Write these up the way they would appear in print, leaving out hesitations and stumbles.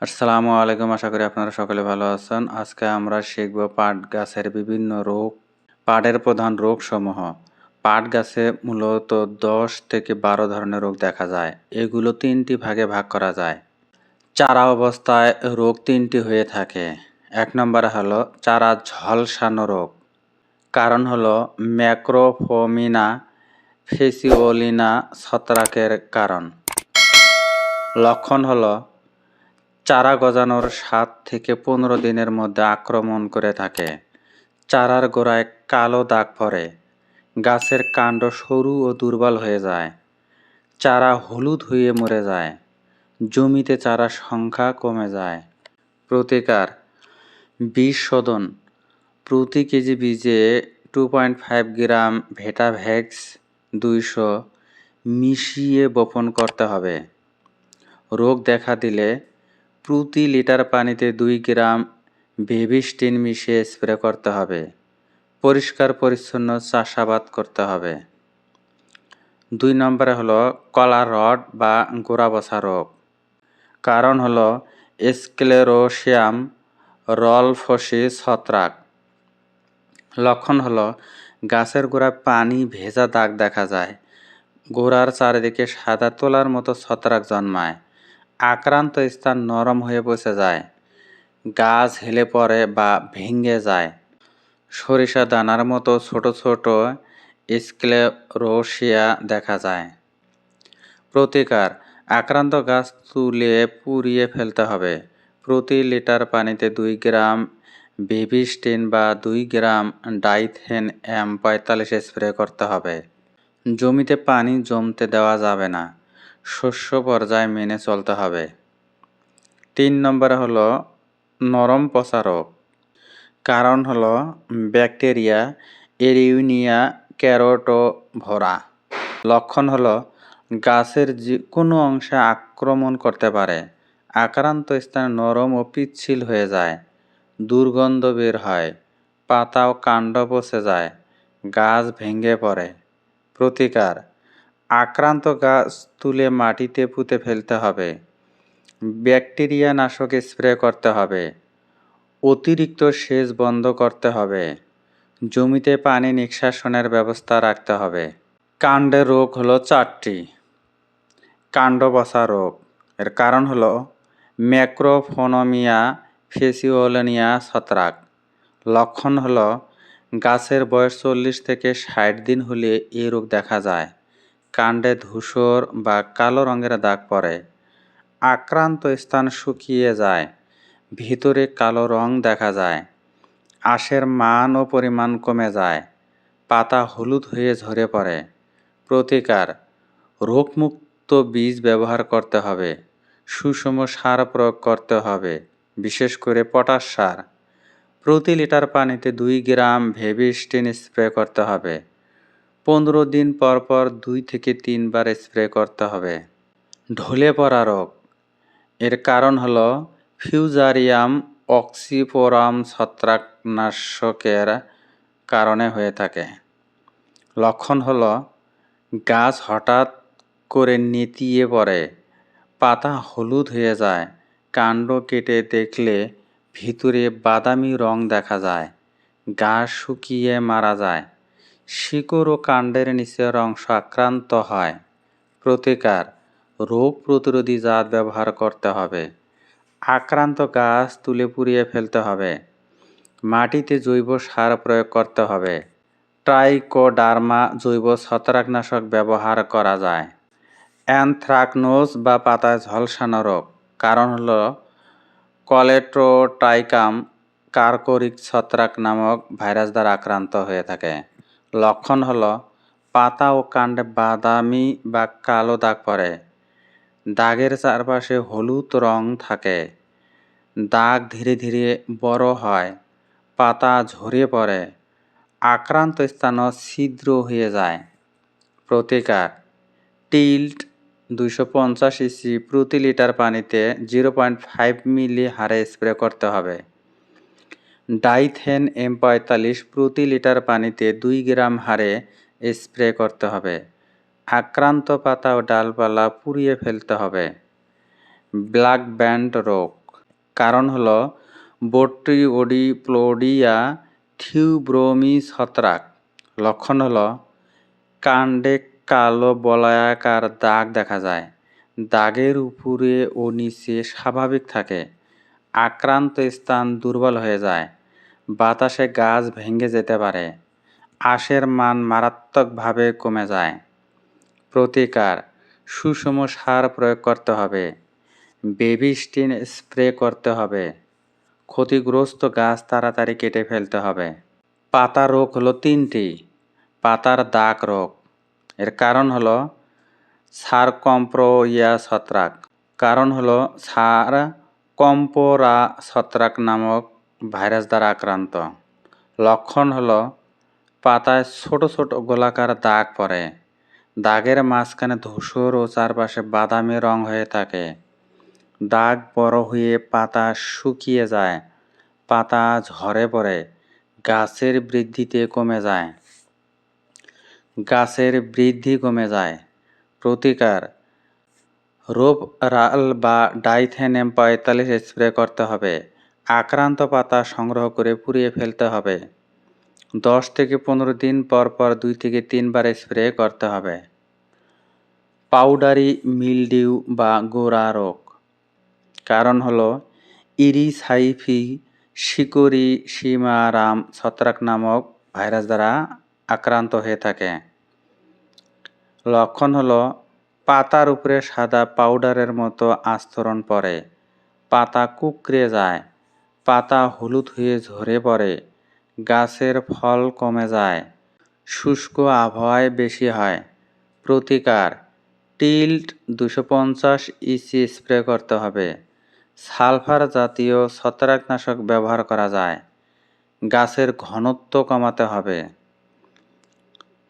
আসসালামু আলাইকুম। আশা করি আপনারা সকলে ভালো আছেন। আজকে আমরা শিখব পাট গাছের বিভিন্ন রোগ, পাটের প্রধান রোগসমূহ। পাট গাছে মূলত 10 থেকে 12 ধরনের রোগ দেখা যায়। এগুলো 3টি ভাগে ভাগ করা যায়। চারা অবস্থায় রোগ 3টি হয়ে থাকে। 1 নম্বরে হলো চারা ঝলসানো রোগ। কারণ হলো ম্যাক্রোফোমিনা ফেসিওলিনা ছত্রাকের কারণ। লক্ষণ হলো চারা গজানোর 7 থেকে 15 দিনের মধ্যে আক্রমণ করে থাকে। চারার গোড়ায় কালো দাগ পড়ে। গাছের কাণ্ড সরু ও দুর্বল হয়ে যায়। চারা হলুদ হয়ে মরে যায়। জমিতে চারার সংখ্যা কমে যায়। প্রতিকার: বীজ শোধন। প্রতি কেজি বীজে 2.5 গ্রাম ভেটাভ্যাক্স 200 মিশিয়ে বপন করতে হবে। রোগ দেখা দিলে প্রতি লিটার পানিতে 2 গ্রাম বেবিস্টিন মিশিয়ে স্প্রে করতে হবে। পরিষ্কার পরিচ্ছন্ন চাষাবাদ করতে হবে। 2 নম্বরে হলো কলা রড বা গোড়াপচা রোগ। কারণ হলো স্ক্লেরোসিয়াম রলফোসি ছত্রাক। লক্ষণ হলো গাছের গোড়ায় পানি ভেজা দাগ দেখা যায়। গোড়ার চারিদিকে সাদা তোলার মতো ছত্রাক জন্মায়। আক্রান্ত স্থান নরম হয়ে বসে যায়। গাছ হেলে পড়ে বা ভেঙে যায়। সরিষা দানার মতো ছোট ছোট স্ক্লেরোসিয়া দেখা যায়। প্রতিকার: আক্রান্ত গাছ তুলে পুড়িয়ে ফেলতে হবে। প্রতি লিটার পানিতে 2 গ্রাম বেবিস্টিন বা 2 গ্রাম ডাইথেন M45 স্প্রে করতে হবে। জমিতে পানি জমতে দেওয়া যাবে না। শস্য পর্যায় মেনে চলতে হবে। 3 নম্বরে হলো নরম পচা রোগ। কারণ হলো ব্যাকটেরিয়া এরিউনিয়া ক্যারোটোভোরা। লক্ষণ হলো গাছের যে কোনো অংশে আক্রমণ করতে পারে। আক্রান্ত স্থান নরম ও পিচ্ছিল হয়ে যায়। দুর্গন্ধ বের হয়। পাতা ও কাণ্ড পচে যায়। গাছ ভেঙে পড়ে। প্রতিকার: আক্রান্ত গাছ তুলে মাটিতে পুঁতে ফেলতে হবে। ব্যাকটেরিয়া নাশক স্প্রে করতে হবে। অতিরিক্ত সেচ বন্ধ করতে হবে। জমিতে পানি নিষ্কাশনের ব্যবস্থা রাখতে হবে। কাণ্ডের রোগ হলো 4টি। কাণ্ড পচা রোগ। এর কারণ হলো ম্যাক্রোফোনমিয়া ফেসিওলিনা ছত্রাক। লক্ষণ হলো গাছের বয়স 40 থেকে 60 দিন হলে এই রোগ দেখা যায়। কাণ্ডে ধূসর বা কালো রঙের দাগ পড়ে। আক্রান্ত স্থান শুকিয়ে যায়। ভিতরে কালো রং দেখা যায়। আঁশের মান ও পরিমাণ কমে যায়। পাতা হলুদ হয়ে ঝরে পড়ে। প্রতিকার: রোগমুক্ত বীজ ব্যবহার করতে হবে। সুষম সার প্রয়োগ করতে হবে, বিশেষ করে পটাশ সার। প্রতি লিটার পানিতে 2 গ্রাম ভেবিস্টিন স্প্রে করতে হবে। 15 দিন পর পর 2 থেকে 3 বার স্প্রে করতে হবে। ঢলে পড়া রোগ। এর কারণ হলো ফিউজারিয়াম অক্সিফোরাম ছত্রাকনাশকের কারণে হয়ে থাকে। লক্ষণ হলো গাছ হঠাৎ করে নেতিয়ে পড়ে। পাতা হলুদ হয়ে যায়। কাণ্ড কেটে দেখলে ভিতরে বাদামি রং দেখা যায়। গাছ শুকিয়ে মারা যায়। শিকড় ও কাণ্ডের নিচের অংশ আক্রান্ত হয়। প্রতিকার: রোগ প্রতিরোধী জাত ব্যবহার করতে হবে। আক্রান্ত গাছ তুলে পুড়িয়ে ফেলতে হবে। মাটিতে জৈব সার প্রয়োগ করতে হবে। ট্রাইকোডার্মা জৈব ছত্রাকনাশক ব্যবহার করা যায়। অ্যানথ্রাকনোজ বা পাতায় ঝলসানো রোগ। কারণ হলো কলেটোট্রাইকাম কার্কোরিক ছত্রাক নামক ভাইরাস দ্বারা আক্রান্ত হয়ে থাকে। লক্ষণ হলো পাতা ও কাণ্ডে বাদামি বা কালো দাগ পড়ে। দাগের চারপাশে হলুদ রং থাকে। দাগ ধীরে ধীরে বড় হয়। পাতা ঝরে পড়ে। আক্রান্ত স্থান ছিদ্র হয়ে যায়। প্রতিকার: টিল্ট 250 ইসি প্রতি লিটার পানিতে 0.5 মিলি হারে স্প্রে করতে হবে। ডাইথেন M45 প্রতি লিটার পানিতে 2 গ্রাম হারে স্প্রে করতে হবে। আক্রান্ত পাতা ও ডালপালা পুড়িয়ে ফেলতে হবে। ব্ল্যাক ব্যান্ড রোগ। কারণ হলো বট্রিওডিপ্লোডিয়া থিউব্রোমি ছত্রাক। লক্ষণ হলো কাণ্ডে কালো বলয়াকার দাগ দেখা যায়। দাগের উপরে ও নিচে স্বাভাবিক থাকে। আক্রান্ত স্থান দুর্বল হয়ে যায়। বাতাসে গাছ ভেঙে যেতে পারে। আঁশের মান মারাত্মকভাবে কমে যায়। প্রতিকার: সুষম সার প্রয়োগ করতে হবে। বেবিস্টিন স্প্রে করতে হবে। ক্ষতিগ্রস্ত গাছ তাড়াতাড়ি কেটে ফেলতে হবে। পাতা রোগ হলো 3টি। পাতার দাগ রোগ, এর কারণ হলো সারকম্পোরিয়া ছত্রাক। কারণ হলো সারকম্পোরা ছত্রাক নামক ভাইরাস দ্বারা আক্রান্ত। লক্ষণ হলো পাতায় ছোট ছোট গোলাকার দাগ পড়ে। দাগের মাঝখানে ধূসর ও চারপাশে বাদামি রং হয়ে থাকে। দাগ বড় হয়ে পাতা শুকিয়ে যায়। পাতা ঝরে পড়ে। গাছের বৃদ্ধি কমে যায়। প্রতিকার: রোভরাল বা ডাইথেনেম 45 স্প্রে করতে হবে। আক্রান্ত পাতা সংগ্রহ করে পুড়িয়ে ফেলতে হবে। 10 থেকে 15 দিন পর পর 2 থেকে 3 বার স্প্রে করতে হবে। পাউডারি মিলডিউ বা গোড়া রোগ, কারণ হলো ইরিসাইফি শিকরিসিমারাম ছত্রাক নামক ভাইরাস দ্বারা আক্রান্ত হয়ে থাকে। লক্ষণ হলো পাতার উপরে সাদা পাউডারের মতো আস্তরণ পড়ে। পাতা কুঁকড়ে যায়। পাতা হলুদ হয়ে ঝরে পড়ে। গাছের ফল কমে যায়। শুষ্ক আবহাওয়ায় বেশি হয়। প্রতিকার: টিল্ট 250 ইসি স্প্রে করতে হবে। সালফার জাতীয় ছত্রাকনাশক ব্যবহার করা যায়। গাছের ঘনত্ব কমাতে হবে।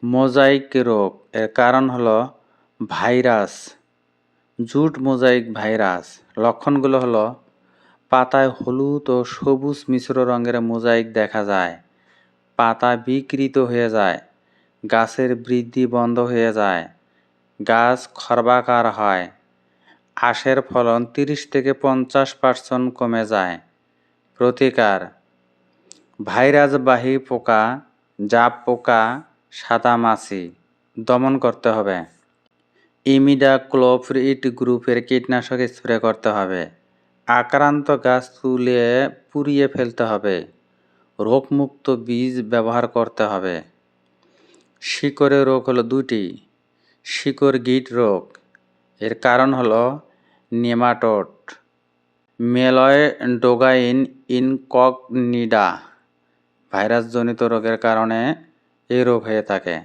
মোজাইক রোগ, এর কারণ হলো ভাইরাস, জুট মোজাইক ভাইরাস। লক্ষণগুলো হলো পাতায় হলুদ ও সবুজ মিশ্র রঙের মোজাইক দেখা যায়। পাতা বিকৃত হয়ে যায়। গাছের বৃদ্ধি বন্ধ হয়ে যায়। গাছ খর্বাকার হয়। আঁশের ফলন 30 থেকে 50% কমে যায়। প্রতিকার: ভাইরাসবাহী পোকা, জাপ পোকা, সাদামাছি দমন করতে হবে। ইমিডাক্লোপ্রিড গ্রুপের কীটনাশক স্প্রে করতে হবে। আক্রান্ত গাছ তুলে পুড়িয়ে ফেলতে হবে। রোগমুক্ত বীজ ব্যবহার করতে হবে। শিকড়ের রোগ হলো 2টি। শিকড় গিট রোগ, এর কারণ হলো নেমাটোড, মেলয়েডোগাইন ইনকগনিডা ভাইরাসজনিত রোগের কারণে এই রোগ হয়ে থাকে।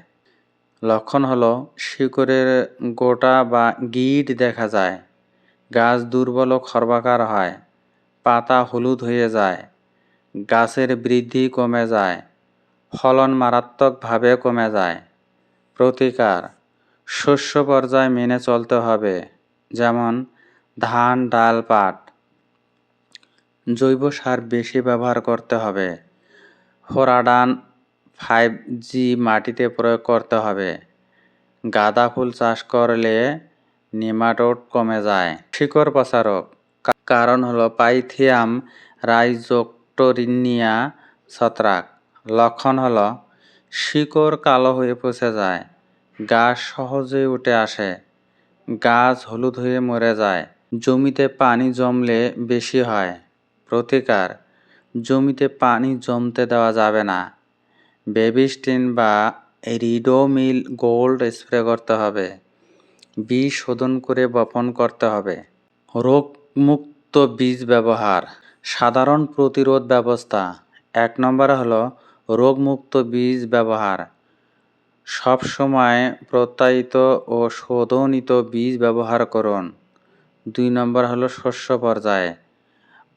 লক্ষণ হলো শিকড়ের গোটা বা গিট দেখা যায়। গাছ দুর্বল ও খর্বাকার হয়। পাতা হলুদ হয়ে যায়। গাছের বৃদ্ধি কমে যায়। ফলন মারাত্মকভাবে কমে যায়। প্রতিকার: শস্য পর্যায় মেনে চলতে হবে, যেমন ধান, ডাল, পাট। জৈব সার বেশি ব্যবহার করতে হবে। ফোরাডান 5G মাটিতে প্রয়োগ করতে হবে। গাঁদা ফুল চাষ করলে নেমাটোড কমে যায়। শিকড় পচা রোগ, কারণ হলো পাইথিয়াম রাইজোক্টোরিনিয়া ছত্রাক। লক্ষণ হলো শিকড় কালো হয়ে পচে যায়। গাছ সহজেই উঠে আসে। গাছ হলুদ হয়ে মরে যায়। জমিতে পানি জমলে বেশি হয়। প্রতিকার: জমিতে পানি জমতে দেওয়া যাবে না। বেবিস্টিন বা রিডোমিল গোল্ড স্প্রে করতে হবে। বীজ শোধন করে বপন করতে হবে। রোগমুক্ত বীজ ব্যবহার। সাধারণ প্রতিরোধ ব্যবস্থা: 1 নম্বরে হলো রোগমুক্ত বীজ ব্যবহার। সবসময় প্রত্যায়িত ও শোধনিত বীজ ব্যবহার করুন। 2 নম্বর হলো শস্য পর্যায়ে।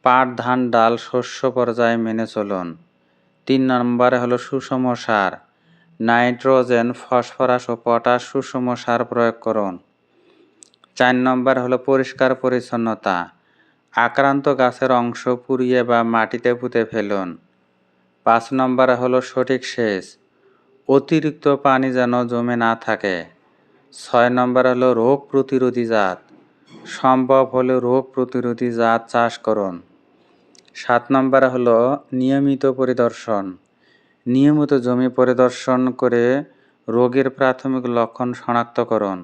পাট, ধান, ডাল শস্য পর্যায়ে মেনে চলুন। 3 নম্বরে হলো সুষম সার। নাইট্রোজেন, ফসফরাস ও পটাশ সুষম সার প্রয়োগ করুন। 4 নম্বর হলো পরিষ্কার পরিচ্ছন্নতা। আক্রান্ত গাছের অংশ পুড়িয়ে বা মাটিতে পুঁতে ফেলুন। 5 নম্বরে হলো সঠিক সেচ। অতিরিক্ত পানি যেন জমে না থাকে। 6 নম্বরে হলো রোগ প্রতিরোধী জাত। সম্ভব হলে রোগ প্রতিরোধী জাত চাষ করুন। 7 নম্বর হলো নিয়মিত পরিদর্শন। নিয়মিত জমি পরিদর্শন করে রোগের প্রাথমিক লক্ষণ শনাক্তকরণ।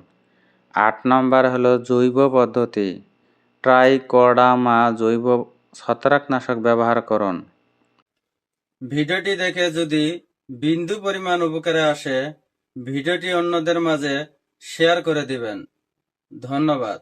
8 নম্বর হলো জৈব পদ্ধতি। ট্রাইকোডার্মা জৈব ছত্রাকনাশক ব্যবহার করুন। ভিডিওটি দেখে যদি বিন্দু পরিমাণ উপকারে আসে, ভিডিওটি অন্যদের মাঝে শেয়ার করে দিবেন। ধন্যবাদ।